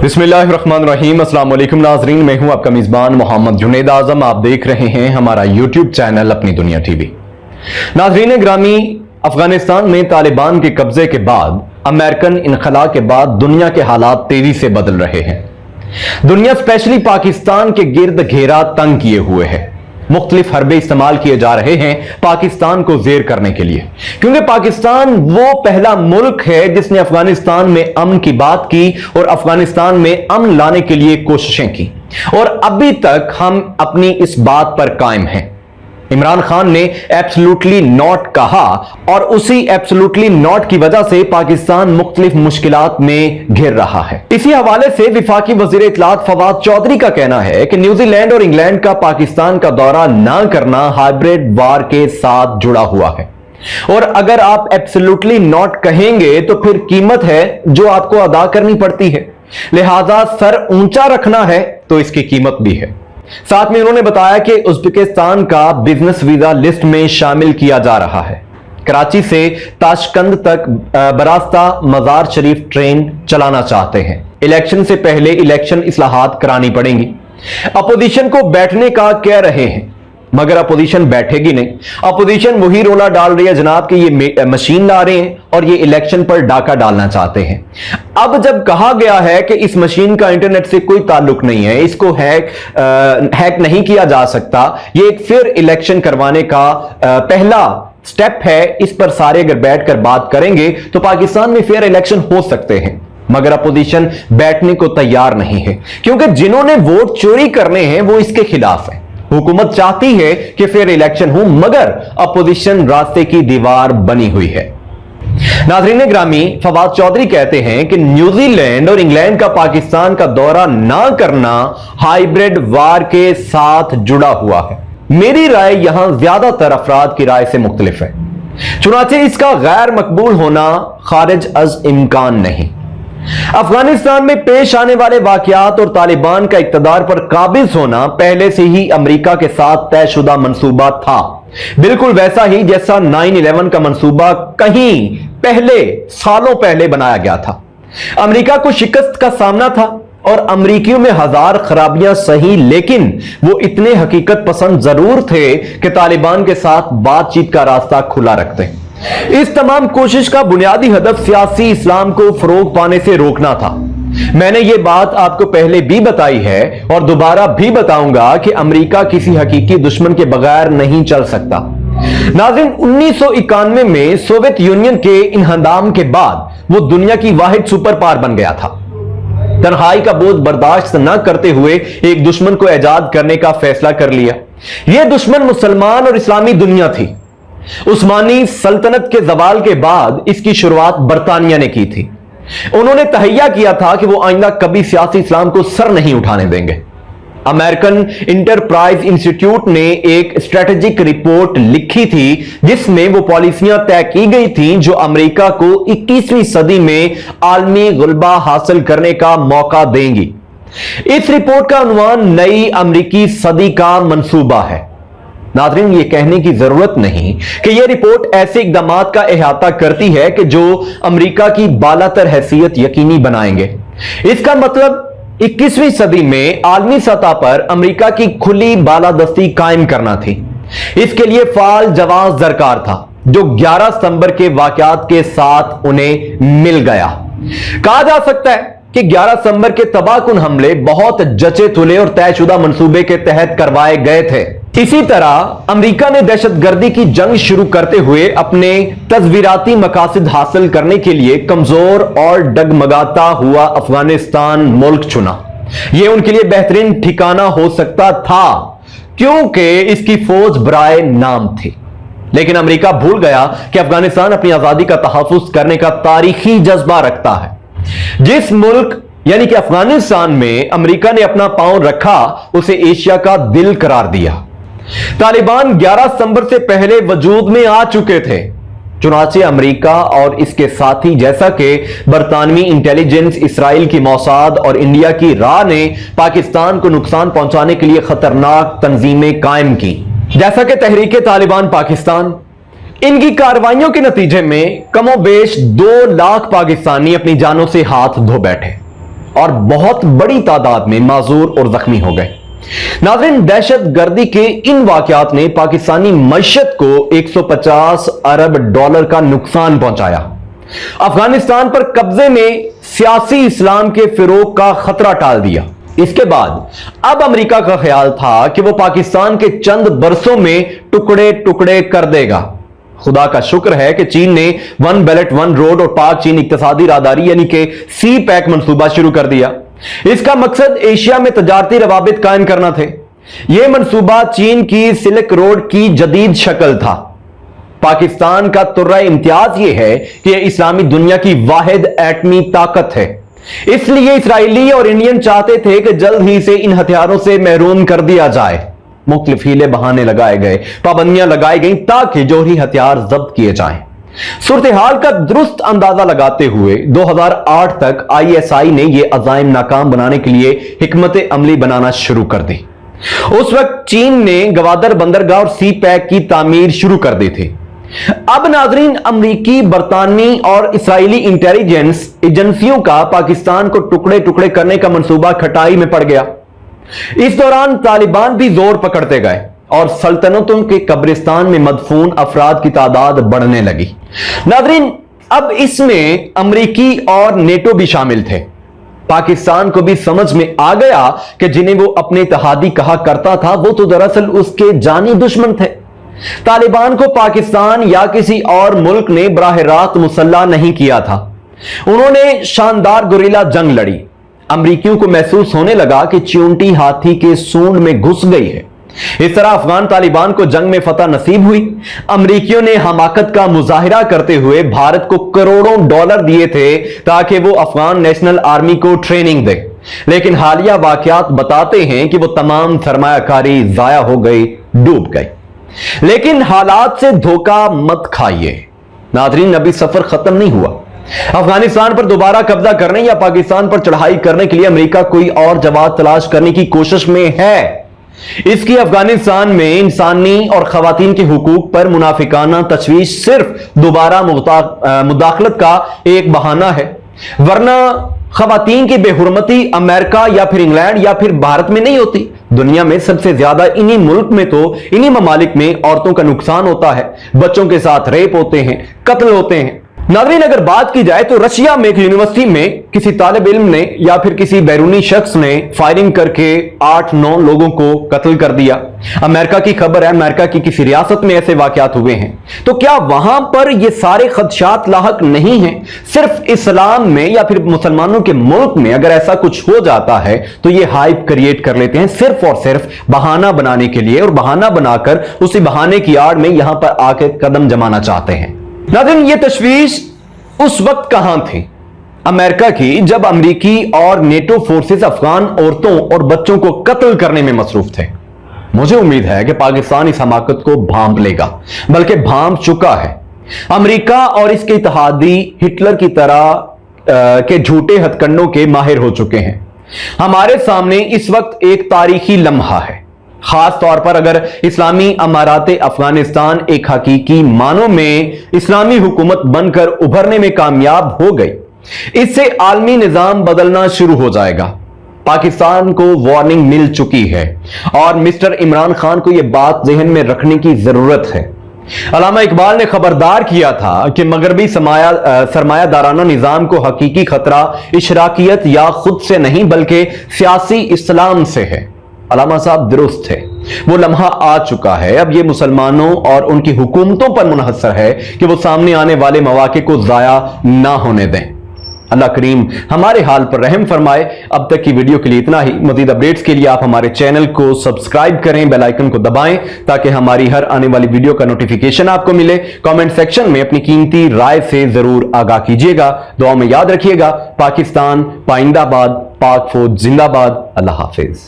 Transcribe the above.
बिस्मिल्लाहिर्रहमानिर्रहीम। अस्सलाम वालेकुम नाज़रीन, मैं हूं आपका मेज़बान मोहम्मद जुनैद आज़म। आप देख रहे हैं हमारा यूट्यूब चैनल अपनी दुनिया टीवी। नाज़रीन ग्रामी, अफगानिस्तान में तालिबान के कब्जे के बाद, अमेरिकन इनखला के बाद दुनिया के हालात तेजी से बदल रहे हैं। दुनिया स्पेशली पाकिस्तान के गिर्द घेरा तंग किए हुए है। मुख्तलिफ हरबे इस्तेमाल किए जा रहे हैं पाकिस्तान को जेर करने के लिए, क्योंकि पाकिस्तान वो पहला मुल्क है जिसने अफगानिस्तान में अमन की बात की और अफगानिस्तान में अमन लाने के लिए कोशिशें की, और अभी तक हम अपनी इस बात पर कायम हैं। इमरान खान ने एब्सोल्युटली नॉट कहा और उसी एब्सोल्युटली नॉट की वजह से पाकिस्तान मुख्तलिफ मुश्किलात में घिर रहा है। इसी हवाले से विफाकी वजीर इत्तलात फवाद चौधरी का कहना है कि न्यूजीलैंड और इंग्लैंड का पाकिस्तान का दौरा ना करना हाइब्रिड वार के साथ जुड़ा हुआ है, और अगर आप एब्सोल्युटली नॉट कहेंगे तो फिर कीमत है जो आपको अदा करनी पड़ती है। लिहाजा सर ऊंचा रखना है तो इसकी कीमत भी है। साथ में उन्होंने बताया कि उज़्बेकिस्तान का बिजनेस वीजा लिस्ट में शामिल किया जा रहा है। कराची से ताशकंद तक बरास्ता मजार शरीफ ट्रेन चलाना चाहते हैं। इलेक्शन से पहले इलेक्शन इस्लाहात करानी पड़ेंगी। अपोजिशन को बैठने का कह रहे हैं, मगर अपोजिशन बैठेगी नहीं। अपोजिशन वही रोला डाल रही है जनाब कि ये मशीन ला रहे हैं और ये इलेक्शन पर डाका डालना चाहते हैं। अब जब कहा गया है कि इस मशीन का इंटरनेट से कोई ताल्लुक नहीं है, इसको हैक नहीं किया जा सकता, ये एक फिर इलेक्शन करवाने का पहला स्टेप है, इस पर सारे अगर बैठकर बात करेंगे तो पाकिस्तान में फेयर इलेक्शन हो सकते हैं। मगर अपोजिशन बैठने को तैयार नहीं है, क्योंकि जिन्होंने वोट चोरी करने हैं वो इसके खिलाफ है। हुकूमत चाहती है कि फेयर इलेक्शन हो, मगर अपोजिशन रास्ते की दीवार बनी हुई है। नाज़रीन ग्रामी, फवाद चौधरी कहते हैं कि न्यूजीलैंड और इंग्लैंड का पाकिस्तान का दौरा ना करना हाइब्रिड वार के साथ जुड़ा हुआ है। मेरी राय यहां ज्यादातर अफराद की राय से मुख्तलिफ है, चुनाचे इसका गैर मकबूल होना खारिज अज इम्कान नहीं। अफगानिस्तान में पेश आने वाले वाकयात और तालिबान का इक्तदार पर काबिज होना पहले से ही अमेरिका के साथ तयशुदा मंसूबा था, बिल्कुल वैसा ही जैसा 9/11 का मंसूबा कहीं पहले सालों पहले बनाया गया था। अमेरिका को शिकस्त का सामना था और अमरीकियों में हजार खराबियां सही, लेकिन वो इतने हकीकत पसंद जरूर थे कि तालिबान के साथ बातचीत का रास्ता खुला रखते हैं। इस तमाम कोशिश का बुनियादी हदफ सियासी इस्लाम को फरोग पाने से रोकना था। मैंने ये बात आपको पहले भी बताई है और दोबारा भी बताऊंगा कि अमेरिका किसी हकीकी दुश्मन के बगैर नहीं चल सकता। नाज़रीन, 1991 में सोवियत यूनियन के इन्हदाम के बाद वो दुनिया की वाहिद सुपर पावर बन गया था। तन्हाई का बोझ बर्दाश्त न करते हुए एक दुश्मन को इजाद करने का फैसला कर लिया। यह दुश्मन मुसलमान और इस्लामी दुनिया थी। उस्मानी सल्तनत के जवाल के बाद इसकी शुरुआत बरतानिया ने की थी। उन्होंने तहैया किया था कि वो आइंदा कभी सियासी इस्लाम को सर नहीं उठाने देंगे। अमेरिकन इंटरप्राइज इंस्टीट्यूट ने एक स्ट्रेटेजिक रिपोर्ट लिखी थी जिसमें वो पॉलिसियां तय की गई थी जो अमेरिका को 21वीं सदी में आलमी गुलबा हासिल करने का मौका देंगी। इस रिपोर्ट का उन्वान नई अमेरिकी सदी का मंसूबा है। नाज़रीन, ये कहने की जरूरत नहीं कि यह रिपोर्ट ऐसे इकदामात का अहाता करती है कि जो अमेरिका की बालातर हैसियत यकीनी बनाएंगे। इसका मतलब 21वीं सदी में आलमी सतह पर अमेरिका की खुली बालादस्ती कायम करना थी। इसके लिए फाल जवाब दरकार था, जो 11 सितंबर के वाकयात के साथ उन्हें मिल गया। कहा जा सकता है कि 11 सितंबर के तबाहकुन हमले बहुत जचे तुले और तयशुदा मंसूबे के तहत करवाए गए थे। इसी तरह अमेरिका ने दहशतगर्दी की जंग शुरू करते हुए अपने तस्वीराती मकासद हासिल करने के लिए कमजोर और डगमगाता हुआ अफगानिस्तान मुल्क चुना। यह उनके लिए बेहतरीन ठिकाना हो सकता था, क्योंकि इसकी फौज बराए नाम थी। लेकिन अमेरिका भूल गया कि अफगानिस्तान अपनी आजादी का तहफ्फुज करने का तारीखी जज्बा रखता है। जिस मुल्क यानी कि अफगानिस्तान में अमेरिका ने अपना पांव रखा, उसे एशिया का दिल करार दिया। तालिबान 11 सितंबर से पहले वजूद में आ चुके थे। चुनाचे अमेरिका और इसके साथी जैसा कि बरतानवी इंटेलिजेंस, इसराइल की मौसाद और इंडिया की राह ने पाकिस्तान को नुकसान पहुंचाने के लिए खतरनाक तंजीमें कायम की, जैसा कि तहरीक तालिबान पाकिस्तान। इनकी कार्रवाइयों के नतीजे में कमोबेश 2 लाख पाकिस्तानी अपनी जानों से हाथ धो बैठे। اور بہت بڑی تعداد میں معذور اور زخمی ہو گئے۔ ناظرین، دہشت گردی کے ان واقعات نے پاکستانی معیشت کو $150 ارب کا نقصان پہنچایا۔ افغانستان پر قبضے نے سیاسی اسلام کے فروغ کا خطرہ ٹال دیا۔ اس کے بعد اب امریکہ کا خیال تھا کہ وہ پاکستان کے چند برسوں میں ٹکڑے ٹکڑے کر دے گا۔ خدا کا شکر ہے کہ چین نے ون بیلٹ ون روڈ اور پاک چین اقتصادی راہداری یعنی کہ سی پیک منصوبہ شروع کر دیا۔ اس کا مقصد ایشیا میں تجارتی روابط قائم کرنا تھے۔ یہ منصوبہ چین کی سلک روڈ کی جدید شکل تھا۔ پاکستان کا ترہ امتیاز یہ ہے کہ یہ اسلامی دنیا کی واحد ایٹمی طاقت ہے۔ اس لیے اسرائیلی اور انڈین چاہتے تھے کہ جلد ہی سے ان ہتھیاروں سے محروم کر دیا جائے۔ مختلف ہیلے بہانے لگائے گئے، پابندیاں لگائی گئیں تاکہ جوہری ہتھیار ضبط کیے جائیں۔ صورتحال کا درست اندازہ لگاتے ہوئے 2008 تک ISI نے یہ عزائم ناکام بنانے کے لیے حکمت عملی بنانا شروع کر دی۔ اس وقت چین نے گوادر بندرگاہ اور سی پیک کی تعمیر شروع کر دی تھی۔ اب ناظرین، امریکی، برطانوی اور اسرائیلی انٹیلیجنس ایجنسیوں کا پاکستان کو ٹکڑے ٹکڑے کرنے کا منصوبہ کھٹائی میں پڑ گیا۔ اس دوران طالبان بھی زور پکڑتے گئے اور سلطنتوں کے قبرستان میں مدفون افراد کی تعداد بڑھنے لگی۔ ناظرین، اب اس میں امریکی اور نیٹو بھی شامل تھے۔ پاکستان کو بھی سمجھ میں آ گیا کہ جنہیں وہ اپنے اتحادی کہا کرتا تھا وہ تو دراصل اس کے جانی دشمن تھے۔ طالبان کو پاکستان یا کسی اور ملک نے براہ راست مسلح نہیں کیا تھا۔ انہوں نے شاندار گوریلا جنگ لڑی۔ امریکیوں کو محسوس ہونے لگا کہ چیونٹی ہاتھی کے سونڈ میں گھس گئی ہے۔ اس طرح افغان طالبان کو جنگ میں فتح نصیب ہوئی۔ امریکیوں نے حماقت کا مظاہرہ کرتے ہوئے بھارت کو کروڑوں ڈالر دیے تھے تاکہ وہ افغان نیشنل آرمی کو ٹریننگ دے، لیکن حالیہ واقعات بتاتے ہیں کہ وہ تمام سرمایہ کاری ضائع ہو گئی، ڈوب گئی۔ لیکن حالات سے دھوکہ مت کھائیے ناظرین، ابھی سفر ختم نہیں ہوا۔ افغانستان پر دوبارہ قبضہ کرنے یا پاکستان پر چڑھائی کرنے کے لیے امریکہ کوئی اور جواب تلاش کرنے کی کوشش میں ہے۔ اس کی افغانستان میں انسانی اور خواتین کے حقوق پر منافقانہ تشویش صرف دوبارہ مداخلت کا ایک بہانہ ہے، ورنہ خواتین کی بے حرمتی امریکہ یا پھر انگلینڈ یا پھر بھارت میں نہیں ہوتی۔ دنیا میں سب سے زیادہ انہی ملک میں تو انہی ممالک میں عورتوں کا نقصان ہوتا ہے، بچوں کے ساتھ ریپ ہوتے ہیں، قتل ہوتے ہیں۔ ناظرین، اگر بات کی جائے تو رشیا میں ایک یونیورسٹی میں کسی طالب علم نے یا پھر کسی بیرونی شخص نے فائرنگ کر کے 8-9 لوگوں کو قتل کر دیا۔ امریکہ کی خبر ہے، امریکہ کی کسی ریاست میں ایسے واقعات ہوئے ہیں۔ تو کیا وہاں پر یہ سارے خدشات لاحق نہیں ہیں؟ صرف اسلام میں یا پھر مسلمانوں کے ملک میں اگر ایسا کچھ ہو جاتا ہے تو یہ ہائپ کریٹ کر لیتے ہیں صرف اور صرف بہانہ بنانے کے لیے، اور بہانہ بنا کر اسی بہانے کی آڑ میں یہاں پر آ کے قدم جمانا چاہتے ہیں۔ ناظرین، یہ تشویش اس وقت کہاں تھی امریکہ کی جب امریکی اور نیٹو فورسز افغان عورتوں اور بچوں کو قتل کرنے میں مصروف تھے۔ مجھے امید ہے کہ پاکستان اس حماقت کو بھانپ لے گا، بلکہ بھانپ چکا ہے۔ امریکہ اور اس کے اتحادی ہٹلر کی طرح کے جھوٹے ہتھ کنڈوں کے ماہر ہو چکے ہیں۔ ہمارے سامنے اس وقت ایک تاریخی لمحہ ہے، خاص طور پر اگر اسلامی امارات افغانستان ایک حقیقی معنوں میں اسلامی حکومت بن کر ابھرنے میں کامیاب ہو گئی، اس سے عالمی نظام بدلنا شروع ہو جائے گا۔ پاکستان کو وارننگ مل چکی ہے اور مسٹر عمران خان کو یہ بات ذہن میں رکھنے کی ضرورت ہے۔ علامہ اقبال نے خبردار کیا تھا کہ مغربی سرمایہ دارانہ نظام کو حقیقی خطرہ اشراکیت یا خود سے نہیں بلکہ سیاسی اسلام سے ہے۔ علامہ صاحب درست ہے، وہ لمحہ آ چکا ہے۔ اب یہ مسلمانوں اور ان کی حکومتوں پر منحصر ہے کہ وہ سامنے آنے والے مواقع کو ضائع نہ ہونے دیں۔ اللہ کریم ہمارے حال پر رحم فرمائے۔ اب تک کی ویڈیو کے لیے اتنا ہی۔ مزید اپڈیٹس کے لیے آپ ہمارے چینل کو سبسکرائب کریں، بیل آئیکن کو دبائیں تاکہ ہماری ہر آنے والی ویڈیو کا نوٹیفیکیشن آپ کو ملے۔ کامنٹ سیکشن میں اپنی قیمتی رائے سے ضرور آگاہ کیجیے گا۔ دعا میں یاد رکھیے گا۔ پاکستان پائندہ باد، پاک فوج زندہ باد۔ اللہ حافظ۔